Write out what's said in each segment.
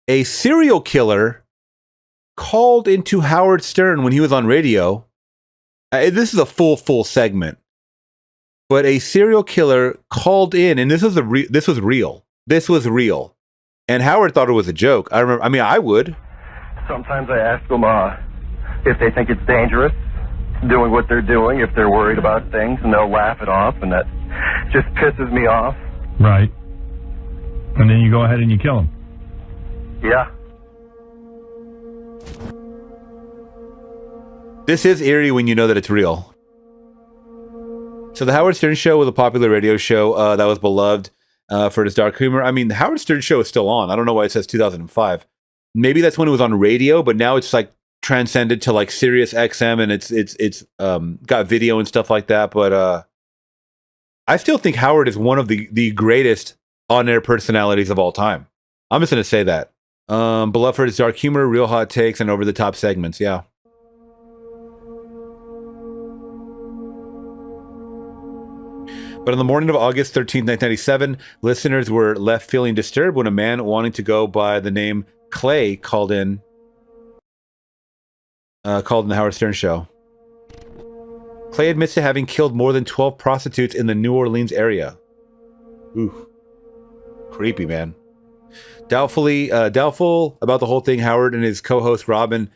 A serial killer called into Howard Stern when he was on radio. This is a full segment. But a serial killer called in, and this was real. This was real. And Howard thought it was a joke. I would. Sometimes I ask them if they think it's dangerous, doing what they're doing, if they're worried about things, and they'll laugh it off, and that just pisses me off. Right. And then you go ahead and you kill him. Yeah. This is eerie when you know that it's real. So the Howard Stern Show was a popular radio show that was beloved for its dark humor. I mean, the Howard Stern Show is still on. I don't know why it says 2005. Maybe that's when it was on radio, but now it's like transcended to like Sirius XM, and it's got video and stuff like that. But I still think Howard is one of the greatest on-air personalities of all time. I'm just going to say that. Beloved for its dark humor, real hot takes, and over-the-top segments. Yeah. But on the morning of August 13th, 1997, listeners were left feeling disturbed when a man wanting to go by the name Clay called in the Howard Stern Show. Clay admits to having killed more than 12 prostitutes in the New Orleans area. Ooh. Creepy, man. Doubtful about the whole thing, Howard and his co-host Robin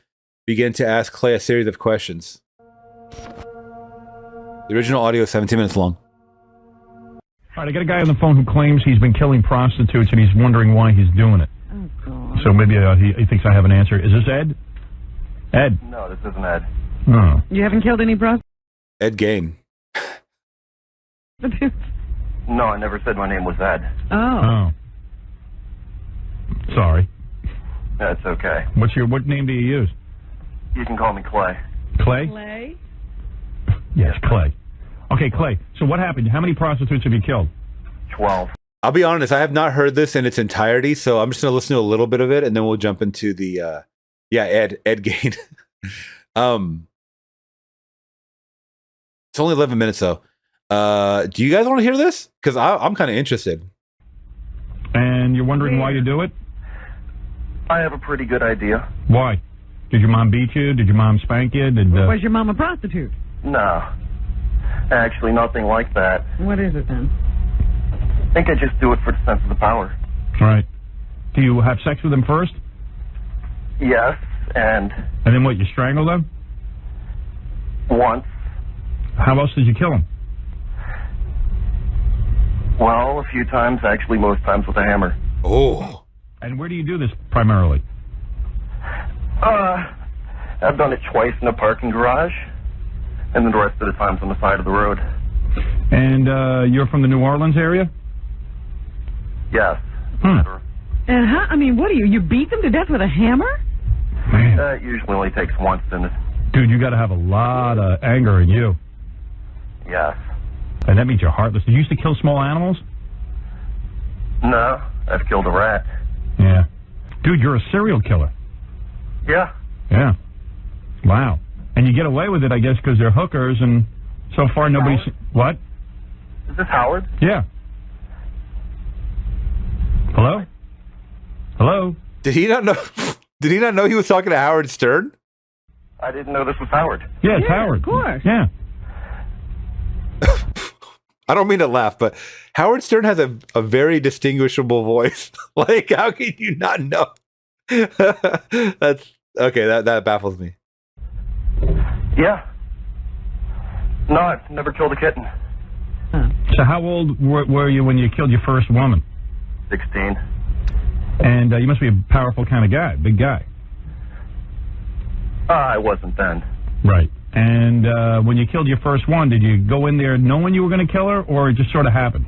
began to ask Clay a series of questions. The original audio is 17 minutes long. All right, I got a guy on the phone who claims he's been killing prostitutes and he's wondering why he's doing it. Oh, God. So maybe he thinks I have an answer. Is this Ed? Ed? No, this isn't Ed. Oh. You haven't killed any prostitutes? Ed Gain. No, I never said my name was Ed. Oh. Sorry. That's okay. What name do you use? You can call me Clay. Clay? Clay? Yes, Clay. Okay, Clay. So what happened? How many prostitutes have you killed? 12. I'll be honest, I have not heard this in its entirety, so I'm just going to listen to a little bit of it, and then we'll jump into the, Ed Gain. It's only 11 minutes, though. Do you guys want to hear this? Because I'm kind of interested. And you're wondering why you do it? I have a pretty good idea. Why? Did your mom beat you? Did your mom spank you? Was your mom a prostitute? No. Actually, nothing like that. What is it, then? I think I just do it for the sense of the power. Right. Do you have sex with them first? Yes, and... And then what, you strangle them? Once. How else did you kill them? Well, a few times, actually most times with a hammer. Oh. And where do you do this primarily? I've done it twice in a parking garage, and then the rest of the times on the side of the road. And you're from the New Orleans area? Yes. And what do you beat them to death with a hammer? Man. That usually only takes once, and Dude, you got to have a lot of anger in you. yes. And that means you're heartless. Did you used to kill small animals? No, I've killed a rat. Yeah. Dude, you're a serial killer. Yeah. Yeah. Wow. And you get away with it, I guess, because they're hookers, and so far nobody's... What? Is this Howard? Yeah. Hello? Hello? Did he not know? Did he not know he was talking to Howard Stern? I didn't know this was Howard. Yeah, it's Howard. Of course. Yeah. I don't mean to laugh, but Howard Stern has a very distinguishable voice. Like, how can you not know? That's okay. That baffles me. Yeah. No, I've never killed a kitten. So how old were you when you killed your first woman? 16. And you must be a powerful kind of guy, big guy. I wasn't then. Right. And when you killed your first one, did you go in there knowing you were going to kill her, or it just sort of happened?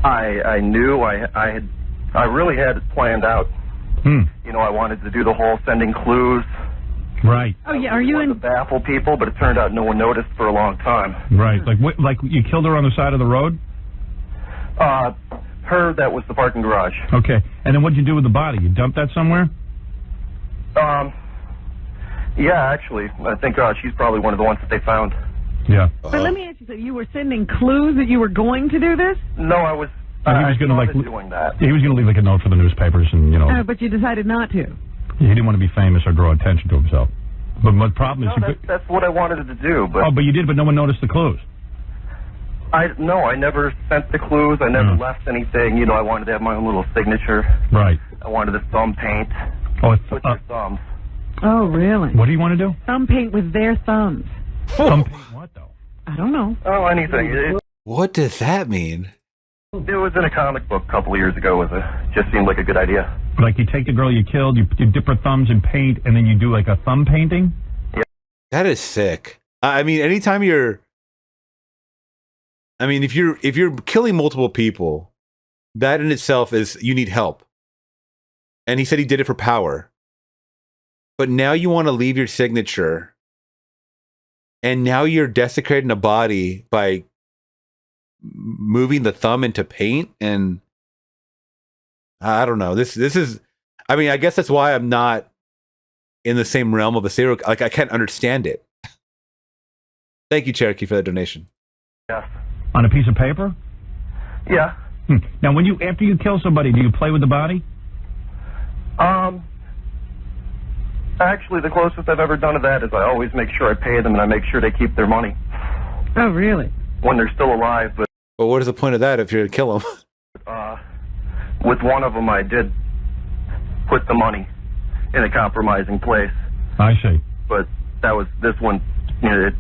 I knew I really had it planned out. You know, I wanted to do the whole sending clues. Right. Oh, yeah, are you in... to baffle people, but it turned out no one noticed for a long time. Right. Like you killed her on the side of the road? Her, that was the parking garage. Okay. And then what'd you do with the body? You dumped that somewhere? Yeah, actually. I think she's probably one of the ones that they found. Yeah. But let me ask you something. You were sending clues that you were going to do this? No, I was And he was going to like doing that. he was going to leave like a note for the newspapers, and But you decided not to. he didn't want to be famous or draw attention to himself. But my problem is, That's what I wanted to do. But but you did, but no one noticed the clues. I never sent the clues. I never left anything. You know, I wanted to have my own little signature. Right. I wanted to thumb paint Oh, with your thumbs. Oh, really? what do you want to do? Thumb paint with their thumbs. Thumb paint what though? I don't know. Oh, anything. What does that mean? It was in a comic book a couple of years ago. Just seemed like a good idea. Like you take the girl you killed, you dip her thumbs in paint, and then you do like a thumb painting. That is sick. I mean, anytime if you're killing multiple people, that in itself is, you need help. And he said he did it for power. But now you want to leave your signature, and now you're desecrating a body by moving the thumb into paint, and I don't know. This is, I mean, I guess that's why I'm not in the same realm of a serial. Like, I can't understand it. Thank you, Cherokee, for that donation. Yes. On a piece of paper? Yeah. Now, after you kill somebody, do you play with the body? Actually, the closest I've ever done to that is I always make sure I pay them and I make sure they keep their money Oh, really? when they're still alive. But what is the point of that if you're going to kill them? with one of them, I did put the money in a compromising place. I see. But this one, you know,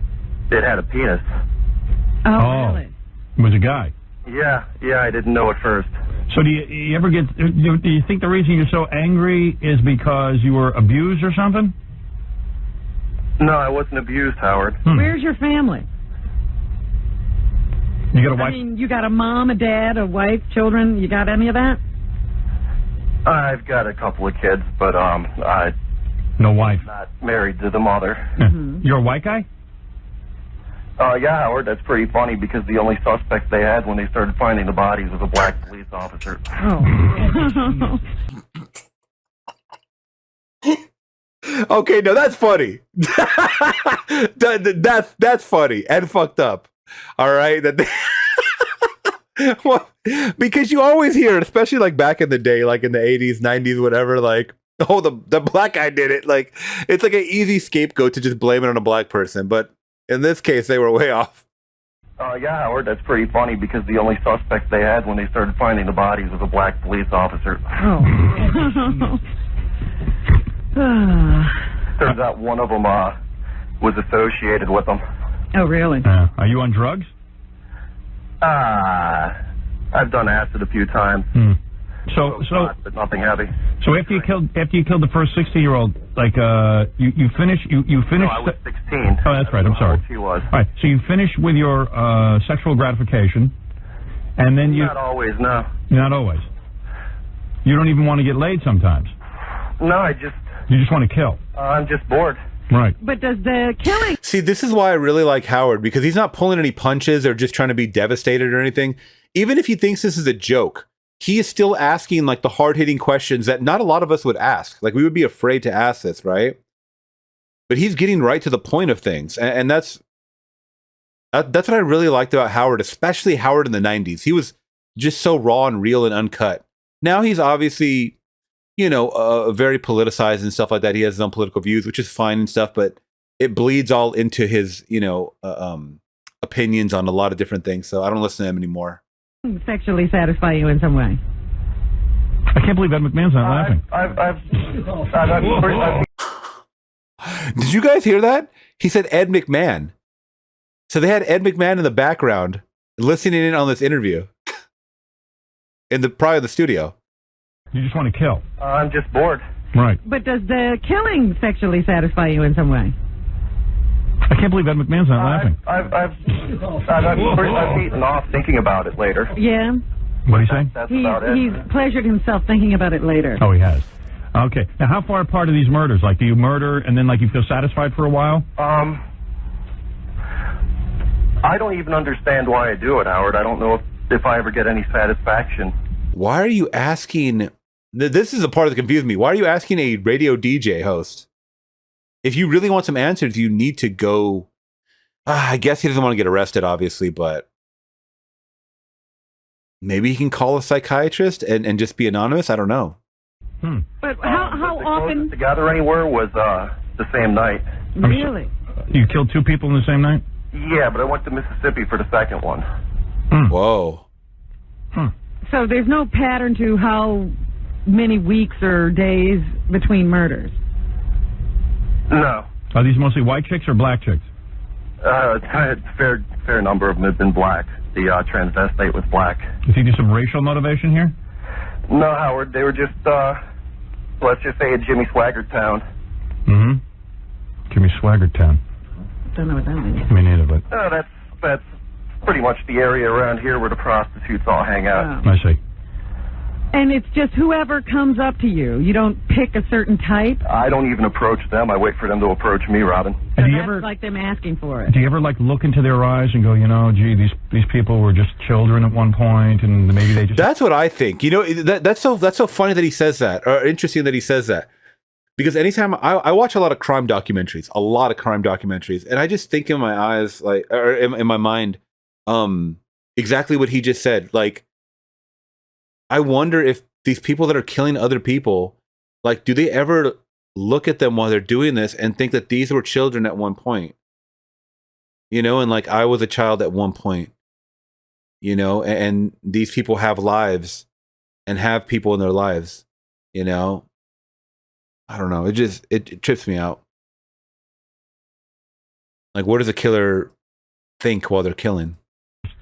it had a penis. Oh, really? It was a guy. Yeah, I didn't know at first. So do you ever get? Do you think the reason you're so angry is because you were abused or something? No, I wasn't abused, Howard. Where's your family? You got a wife? I mean, you got a mom, a dad, a wife, children. You got any of that? I've got a couple of kids, but I'm No wife. not married to the mother. You're a white guy? Yeah, Howard, that's pretty funny because the only suspect they had when they started finding the bodies was a black police officer. Oh. Okay, no, that's funny. That's funny and fucked up. All right, well, because you always hear it, especially like back in the day, like in the 80s, 90s, whatever. Like, oh, the black guy did it. Like, it's like an easy scapegoat to just blame it on a black person. But in this case, they were way off. Yeah, Howard, that's pretty funny because the only suspect they had when they started finding the bodies was a black police officer. Oh. Turns out one of them was associated with them. Oh, really? Are you on drugs? I've done acid a few times. So, but nothing heavy. So after you killed the first 60-year-old, like you finished. No, I was 16. Oh, that's right. I'm sorry. She was. All right. So you finished with your sexual gratification, and then you. Not always, no. Not always. You don't even want to get laid sometimes. No, You just want to kill. I'm just bored. Right. But does the killing... See, this is why I really like Howard, because he's not pulling any punches or just trying to be devastated or anything. Even if he thinks this is a joke, he is still asking like the hard-hitting questions that not a lot of us would ask. Like, we would be afraid to ask this, right? But he's getting right to the point of things. And that's what I really liked about Howard, especially Howard in the 90s. He was just so raw and real and uncut. Now he's obviously, very politicized and stuff like that. He has his own political views, which is fine and stuff, but it bleeds all into his, opinions on a lot of different things. So I don't listen to him anymore. Sexually satisfy you in some way? I can't believe Ed McMahon's not laughing. Did you guys hear that? He said Ed McMahon. So they had Ed McMahon in the background listening in on this interview in probably the studio. You just want to kill. I'm just bored. Right. But does the killing sexually satisfy you in some way? I can't believe Ed McMahon's not laughing. I've eaten off thinking about it later. Yeah? What do you say? That's about it. He's pleasured himself thinking about it later. Oh, he has. Okay. Now, how far apart are these murders? Like, do you murder and then, like, you feel satisfied for a while? I don't even understand why I do it, Howard. I don't know if I ever get any satisfaction. Why are you asking... This is the part that confused me. Why are you asking a radio DJ host? If you really want some answers, you need to go... I guess he doesn't want to get arrested, obviously, but... maybe he can call a psychiatrist and just be anonymous. I don't know. But how often? To gather anywhere was the same night. Really? You killed 2 people in the same night? Yeah, but I went to Mississippi for the second one. Whoa. So there's no pattern to how many weeks or days between murders? No. Are these mostly white chicks or black chicks? A fair number of them have been black. The transvestite was black. Do you think there's some racial motivation here? No, Howard. They were just, let's just say a Jimmy Swaggart town. Jimmy Swaggart town. Don't know what that means. Me neither, but... That's pretty much the area around here where the prostitutes all hang out. I see. And it's just whoever comes up to you. You don't pick a certain type? I don't even approach them. I wait for them to approach me, Robin. So that's like them asking for it. Do you ever, like, look into their eyes and go, you know, gee, these people were just children at one point, and maybe they just... That's what I think. You know, that's so funny that he says that, or interesting that he says that. Because anytime I watch a lot of crime documentaries, and I just think in my eyes, like, or in my mind, exactly what he just said. Like, I wonder if these people that are killing other people, like, do they ever look at them while they're doing this and think that these were children at one point? You know, and like, I was a child at one point, you know, and these people have lives and have people in their lives, you know? I don't know. It trips me out. Like, what does a killer think while they're killing?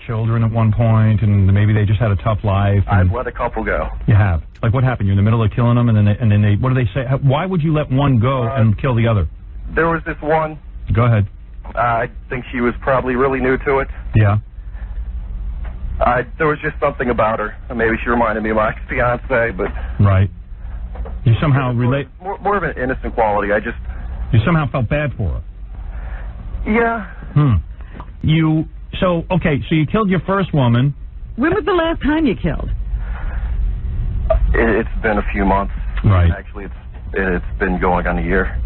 Children at one point, and maybe they just had a tough life. I've let a couple go. You have? Like, what happened? You're in the middle of killing them, and then they what do they say? Why would you let one go and kill the other? There was this one. Go ahead. I think she was probably really new to it. Yeah. There was just something about her. Maybe she reminded me of my fiance, but... Right. You somehow relate... More of an innocent quality. You somehow felt bad for her. Yeah. So you killed your first woman. When was the last time you killed? It's been a few months. Right. Actually, it's been going on a year.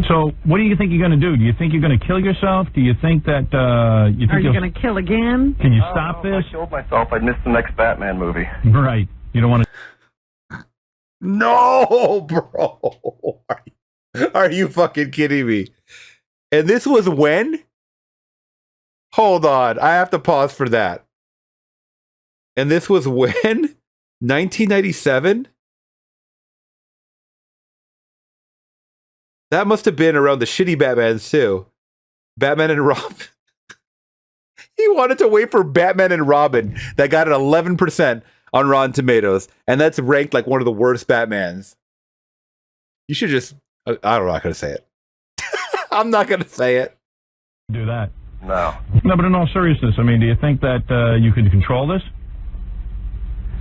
So what do you think you're going to do? Do you think you're going to kill yourself? Do you think that Are you going to kill again? Can you stop this? If I killed myself, I'd miss the next Batman movie. Right. You don't want to... No, bro. Are you fucking kidding me? And this was when? Hold on. I have to pause for that. And this was when? 1997? That must have been around the shitty Batmans, too. Batman and Robin. He wanted to wait for Batman and Robin that got an 11% on Rotten Tomatoes, and that's ranked like one of the worst Batmans. You should just... I'm not going to say it. I'm not going to say it. Do that. No. No, but in all seriousness, I mean, do you think that you could control this?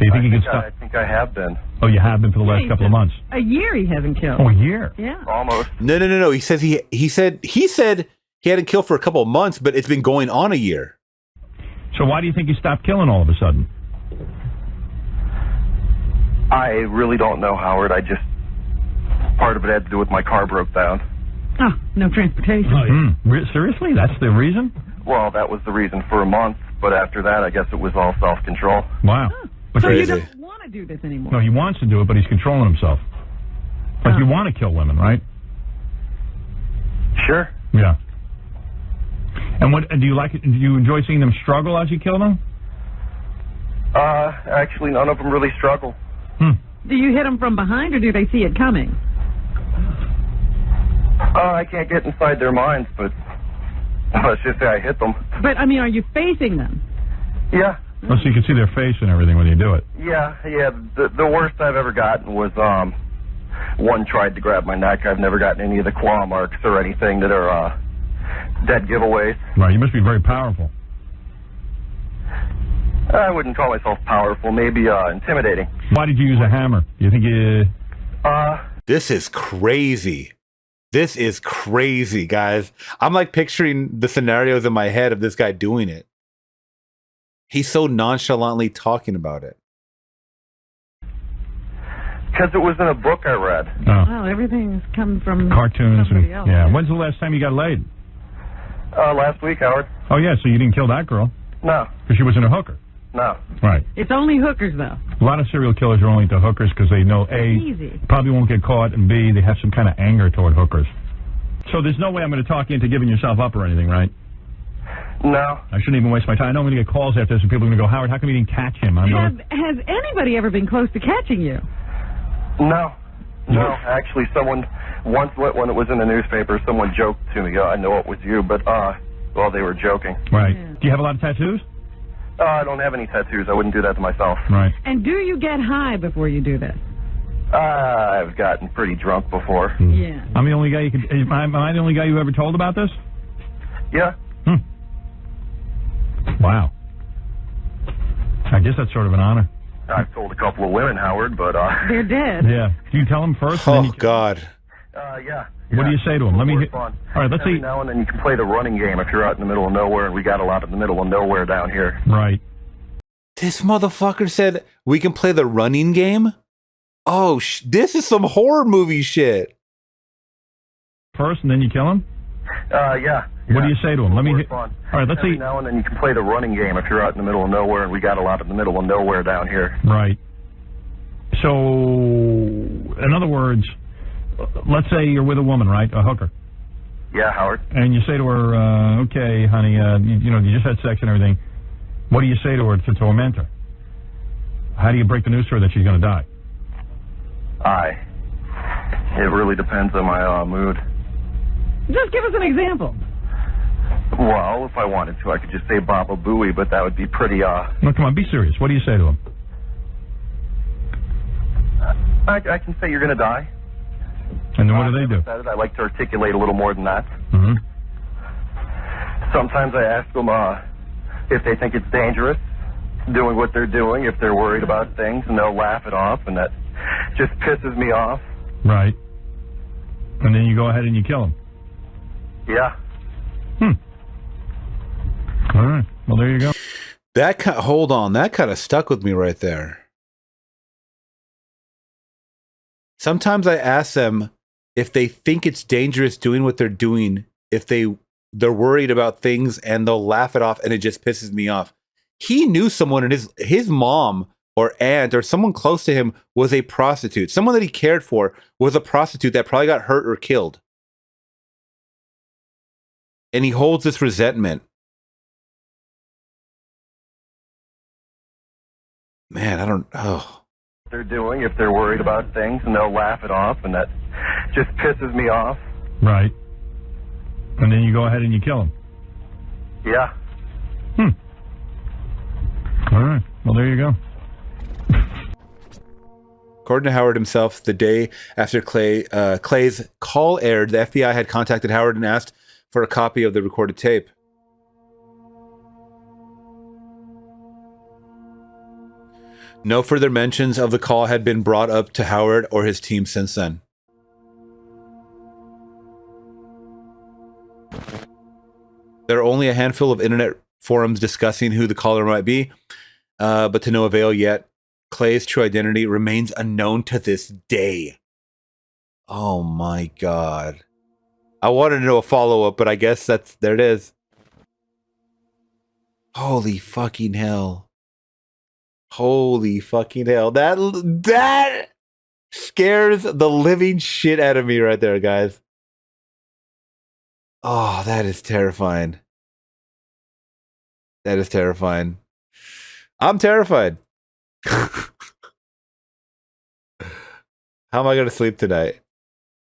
Do you think you could stop? I think I have been. Oh, you have been for the last couple of months? A year he hasn't killed. Oh, a year? Yeah. Almost. No. He says he said he hadn't killed for a couple of months, but it's been going on a year. So why do you think you stopped killing all of a sudden? I really don't know, Howard. Part of it had to do with my car broke down. Oh, no transportation. Oh, yeah. Seriously? That's the reason? Well, that was the reason for a month, but after that, I guess it was all self-control. Wow. Oh. But So crazy. you don't want to do this anymore? No, he wants to do it, but he's controlling himself. Like, you want to kill women, right? Sure. Yeah. And what do you like? Do you enjoy seeing them struggle as you kill them? Actually, none of them really struggle. Do you hit them from behind, or do they see it coming? I can't get inside their minds, but let's just say I hit them. But, I mean, are you facing them? Yeah. Oh, so you can see their face and everything when you do it. Yeah. The worst I've ever gotten was one tried to grab my neck. I've never gotten any of the claw marks or anything that are dead giveaways. Right. You must be very powerful. I wouldn't call myself powerful. Maybe intimidating. Why did you use a hammer? Do you think you... This is crazy. This is crazy, guys. I'm like picturing the scenarios in my head of this guy doing it. He's so nonchalantly talking about it. Because it was in a book I read. Oh. Well, everything's come from Cartoons somebody and... else. Yeah. When's the last time you got laid? Last week, Howard. Oh, yeah, so you didn't kill that girl No. because she wasn't a hooker. No. Right. It's only hookers, though. A lot of serial killers are only into hookers because they know, A, Easy. probably won't get caught, and B, they have some kind of anger toward hookers. So there's no way I'm going to talk you into giving yourself up or anything, right? No. I shouldn't even waste my time. I know I'm going to get calls after this, and people are going to go, Howard, how come you didn't catch him? Has anybody ever been close to catching you? No. No. Actually, someone once, when it was in the newspaper, someone joked to me. I know it was you, but, well, they were joking. Right. Yeah. Do you have a lot of tattoos? I don't have any tattoos. I wouldn't do that to myself. Right. And do you get high before you do this? I've gotten pretty drunk before. Yeah. I'm the only guy you could... Am I the only guy you ever told about this? Yeah. Wow. I guess that's sort of an honor. I've told a couple of women, Howard, but, They're dead. Yeah. Do you tell them first? and then Oh, you... God. yeah. What do you say to them? Let me... Fun. All right, let's Every see. now and then you can play the running game if you're out in the middle of nowhere, and we got a lot in the middle of nowhere down here. Right. This motherfucker said we can play the running game? Oh, this is some horror movie shit. First, and then you kill him? Yeah. What do you say to him? Let me... Fun. All right, let's Every see. now and then you can play the running game if you're out in the middle of nowhere, and we got a lot in the middle of nowhere down here. Right. So, in other words, let's say you're with a woman, right? A hooker. Yeah, Howard. And you say to her, okay, honey, you just had sex and everything. What do you say to her to torment her? How do you break the news to her that she's going to die? It really depends on my mood. Just give us an example. Well, if I wanted to, I could just say Baba Booey, but that would be pretty, No, come on, be serious. What do you say to him? I can say you're going to die. And then what do they do? I like to articulate a little more than that. Mm-hmm. Sometimes I ask them if they think it's dangerous doing what they're doing, if they're worried about things, and they'll laugh it off, and that just pisses me off. Right. And then you go ahead and you kill him. Yeah. All right. Well, there you go. Hold on. That kind of stuck with me right there. Sometimes I ask them if they think it's dangerous doing what they're doing, if they're worried about things, and they'll laugh it off, and it just pisses me off. He knew someone, and his mom or aunt or someone close to him was a prostitute. Someone that he cared for was a prostitute that probably got hurt or killed. And he holds this resentment. Man, They're doing, if they're worried about things, and they'll laugh it off, and that just pisses me off. Right. And then you go ahead and you kill him. Yeah. All right. Well, there you go. According to Howard himself, the day after Clay's call aired, the FBI had contacted Howard and asked for a copy of the recorded tape. No further mentions of the call had been brought up to Howard or his team since then. There are only a handful of internet forums discussing who the caller might be, but to no avail yet. Clay's true identity remains unknown to this day. Oh my God. I wanted to know a follow-up, but I guess there it is. Holy fucking hell. Holy fucking hell. That scares the living shit out of me right there, guys. Oh, that is terrifying. That is terrifying. I'm terrified. How am I going to sleep tonight?